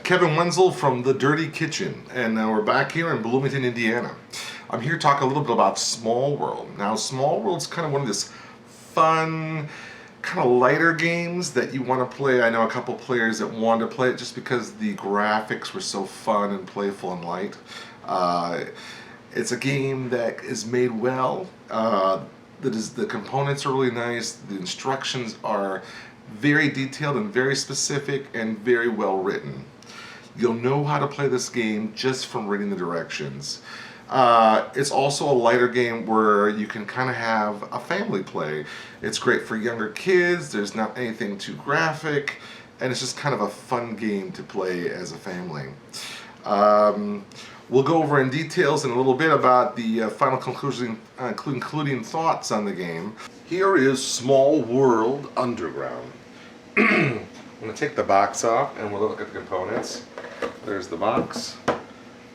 Kevin Wenzel from The Dirty Kitchen, and we're back here in Bloomington, Indiana. I'm here to talk a little bit about SmallWorld. Now, SmallWorld's kind of one of this fun, kind of lighter games that you want to play. I know a couple players that wanted to play it just because the graphics were so fun and playful and light. It's a game that is made well. The components are really nice. The instructions are very detailed and very specific and very well written. You'll know how to play this game just from reading the directions. It's also a lighter game where you can kind of have a family play. It's great for younger kids. There's not anything too graphic, and it's just kind of a fun game to play as a family. We'll go over in details in a little bit about the final conclusion, including thoughts on the game. Here is SmallWorld Underground. I'm going to take the box off and we'll look at the components. There's the box,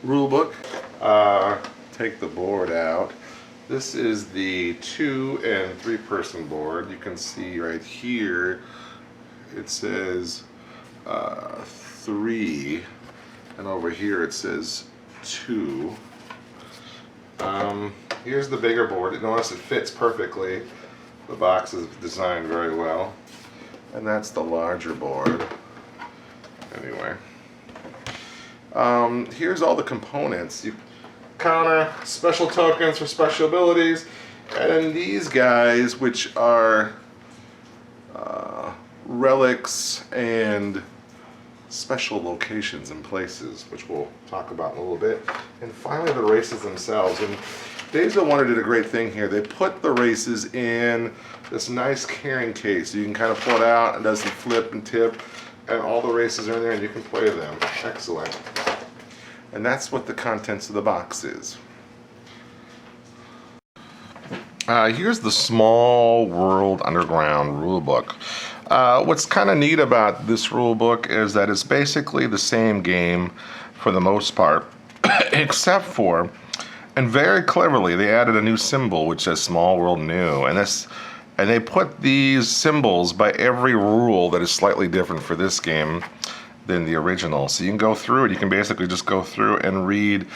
rulebook. Take the board out. This is the 2- and 3-person board. You can see right here it says 3, and over here it says 2. Here's the bigger board. Notice it fits perfectly. The box is designed very well. And that's the larger board. Anyway. Here's all the components. Counter, special tokens for special abilities, and then these guys, which are relics and special locations and places, which we'll talk about in a little bit. And finally, the races themselves. And Dave's Wonder did a great thing here. They put the races in this nice carrying case. You can kind of pull it out, it doesn't flip and tip, and all the races are in there and you can play them. Excellent. And that's what the contents of the box is. Here's the SmallWorld Underground rulebook. What's kind of neat about this rulebook is that it's basically the same game for the most part, except for, and very cleverly, they added a new symbol which says SmallWorld New, and they put these symbols by every rule that is slightly different for this game than the original. So you can go through it. You can basically just go through and read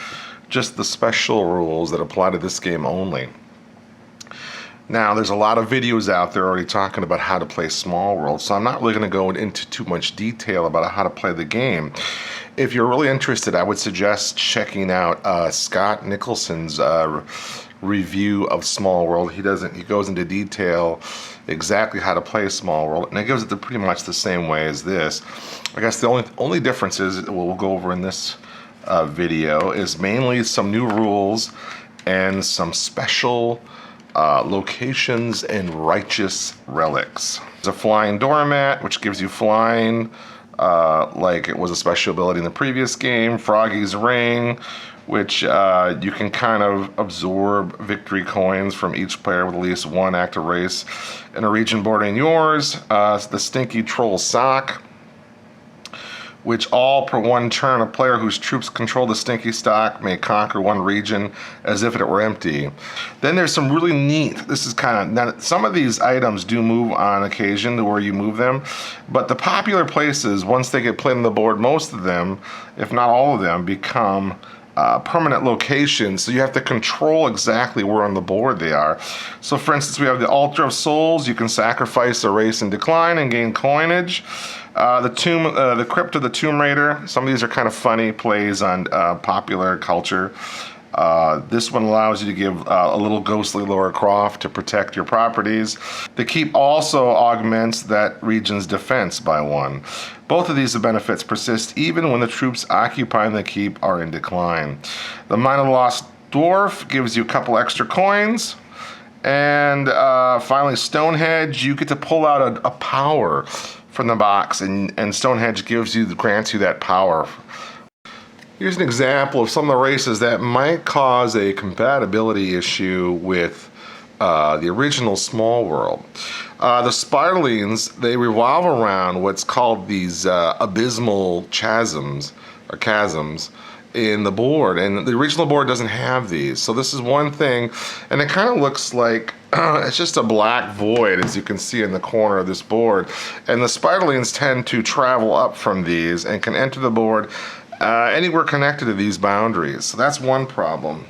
just the special rules that apply to this game only. Now, there's a lot of videos out there already talking about how to play SmallWorld, so I'm not really going to go into too much detail about how to play the game. If you're really interested, I would suggest checking out Scott Nicholson's review of SmallWorld. He goes into detail exactly how to play SmallWorld, and it gives it pretty much the same way as this. I guess the only difference is, we'll go over in this video, is mainly some new rules and some special locations and righteous relics. There's a flying doormat, which gives you flying, like it was a special ability in the previous game. Froggy's Ring, which you can kind of absorb victory coins from each player with at least one active race in a region bordering yours. The Stinky Troll Sock, which all per one turn, a player whose troops control the Stinky Stock may conquer one region as if it were empty. Then there's some really neat, this is kind of, now some of these items do move on occasion to where you move them, but the popular places, once they get played on the board, most of them, if not all of them, become permanent locations, so you have to control exactly where on the board they are. So for instance, we have the Altar of Souls. You can sacrifice a race in decline and gain coinage. The Crypt of the Tomb Raider. Some of these are kind of funny plays on popular culture. This one allows you to give a little ghostly Lara Croft to protect your properties. The Keep also augments that region's defense by 1. Both of these benefits persist even when the troops occupying the keep are in decline. The Mine of the Lost Dwarf gives you a couple extra coins. And finally, Stonehenge, you get to pull out a power from the box, and Stonehenge grants you that power. Here's an example of some of the races that might cause a compatibility issue with the original SmallWorld. The Spiderlings, they revolve around what's called these abysmal chasms in the board, and the original board doesn't have these. So this is one thing, and it kind of looks like it's just a black void, as you can see in the corner of this board. And the Spiderlings tend to travel up from these and can enter the board anywhere connected to these boundaries. So that's one problem.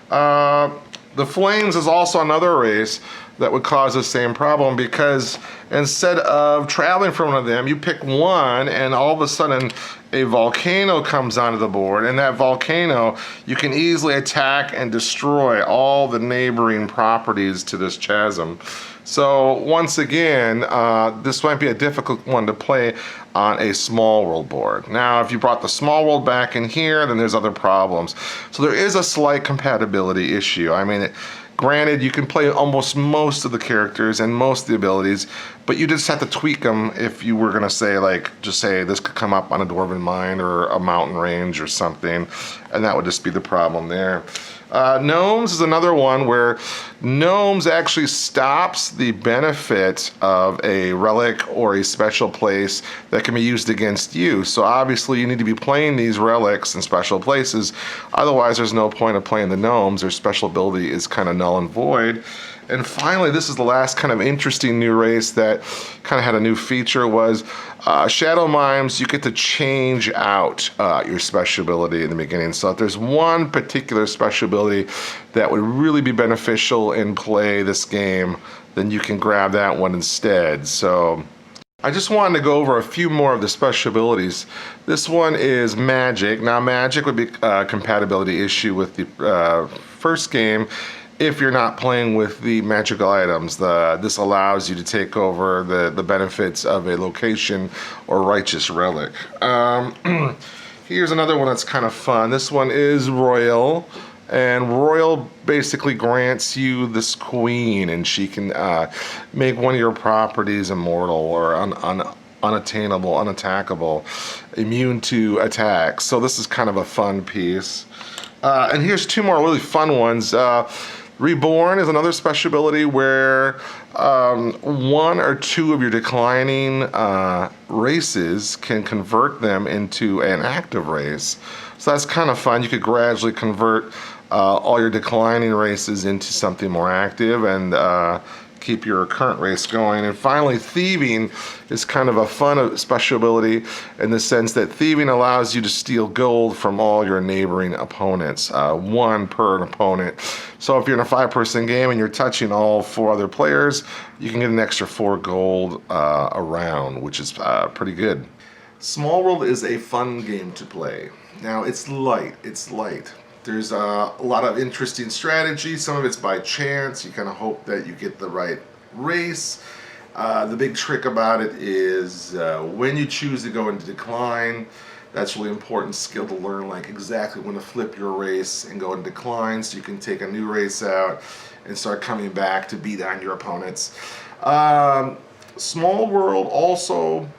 The Flames is also another race that would cause the same problem, because instead of traveling from one of them, you pick one and all of a sudden a volcano comes onto the board, and that volcano, you can easily attack and destroy all the neighboring properties to this chasm. So once again, this might be a difficult one to play on a SmallWorld board. Now, if you brought the SmallWorld back in here, then there's other problems. So there is a slight compatibility issue. I mean, granted, you can play almost most of the characters and most of the abilities, but you just have to tweak them if you were gonna say, like, just say this could come up on a Dwarven Mine or a mountain range or something, and that would just be the problem there. Gnomes is another one where Gnomes actually stops the benefit of a relic or a special place that can be used against you. So obviously you need to be playing these relics in special places. Otherwise there's no point of playing the Gnomes. Their special ability is kind of null and void. And finally, this is the last kind of interesting new race that kind of had a new feature, was Shadow Mimes. You get to change out your special ability in the beginning. So if there's one particular special ability that would really be beneficial in play this game, then you can grab that one instead. So I just wanted to go over a few more of the special abilities. This one is Magic. Now, Magic would be a compatibility issue with the first game if you're not playing with the magical items. This allows you to take over the benefits of a location or righteous relic. Here's another one that's kind of fun. This one is Royal. And Royal basically grants you this queen, and she can make one of your properties immortal or unattainable, unattackable, immune to attacks. So this is kind of a fun piece. And here's two more really fun ones. Reborn is another special ability where one or two of your declining races can convert them into an active race. So that's kind of fun. You could gradually convert all your declining races into something more active and keep your current race going. And finally, Thieving is kind of a fun special ability in the sense that Thieving allows you to steal gold from all your neighboring opponents, one per opponent. So if you're in a 5-person game and you're touching all 4 other players, you can get an extra 4 gold a round, which is pretty good. SmallWorld is a fun game to play. Now, it's light. There's a lot of interesting strategy. Some of it's by chance. You kind of hope that you get the right race. The big trick about it is when you choose to go into decline. That's really important skill to learn, like exactly when to flip your race and go in decline, so you can take a new race out and start coming back to beat on your opponents. Small World also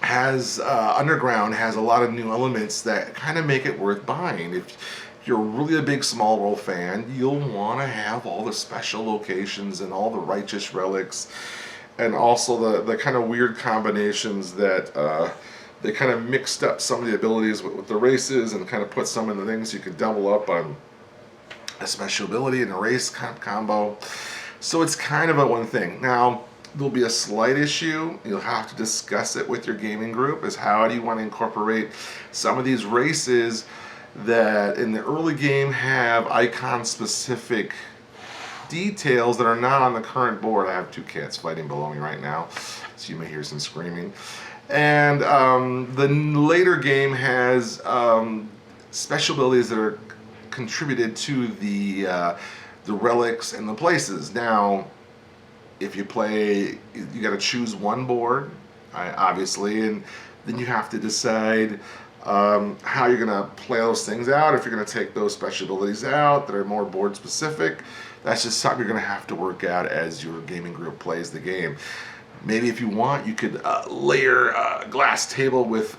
has Underground has a lot of new elements that kind of make it worth buying. If you're really a big Small World fan, you'll want to have all the special locations and all the righteous relics, and also the kind of weird combinations that they kind of mixed up some of the abilities with the races and kind of put some of the things you could double up on a special ability in a race combo. So it's kind of a one thing. Now, there'll be a slight issue. You'll have to discuss it with your gaming group, is how do you want to incorporate some of these races that in the early game have icon-specific details that are not on the current board. I have two cats fighting below me right now, so you may hear some screaming. And the later game has special abilities that are contributed to the relics and the places. Now, if you play, you got to choose one board, obviously, and then you have to decide how you're going to play those things out. If you're going to take those special abilities out that are more board specific, that's just something you're going to have to work out as your gaming group plays the game. Maybe if you want, you could layer a glass table with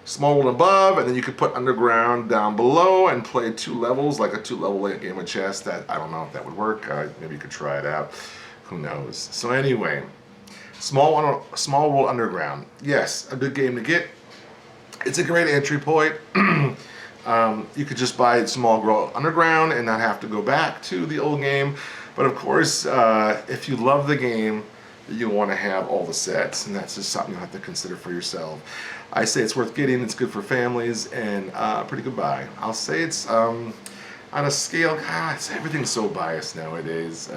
Small World above, and then you could put Underground down below and play two levels, like a two-level game of chess. That, I don't know if that would work. Maybe you could try it out. Who knows? So anyway, Small World Underground. Yes, a good game to get. It's a great entry point. You could just buy Small World Underground and not have to go back to the old game. But of course, if you love the game, you want to have all the sets, and that's just something you'll have to consider for yourself. I say it's worth getting. It's good for families, and pretty good buy. I'll say it's on a scale. God, everything's so biased nowadays.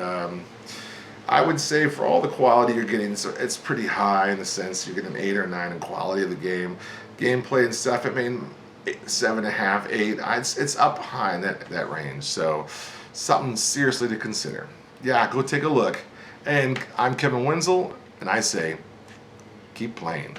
I would say for all the quality you're getting, so it's pretty high in the sense you get an 8 or 9 in quality of the game. Gameplay and stuff, it made 7.5, 8. It's up high in that range. So something seriously to consider. Yeah, go take a look. And I'm Kevin Wenzel, and I say, keep playing.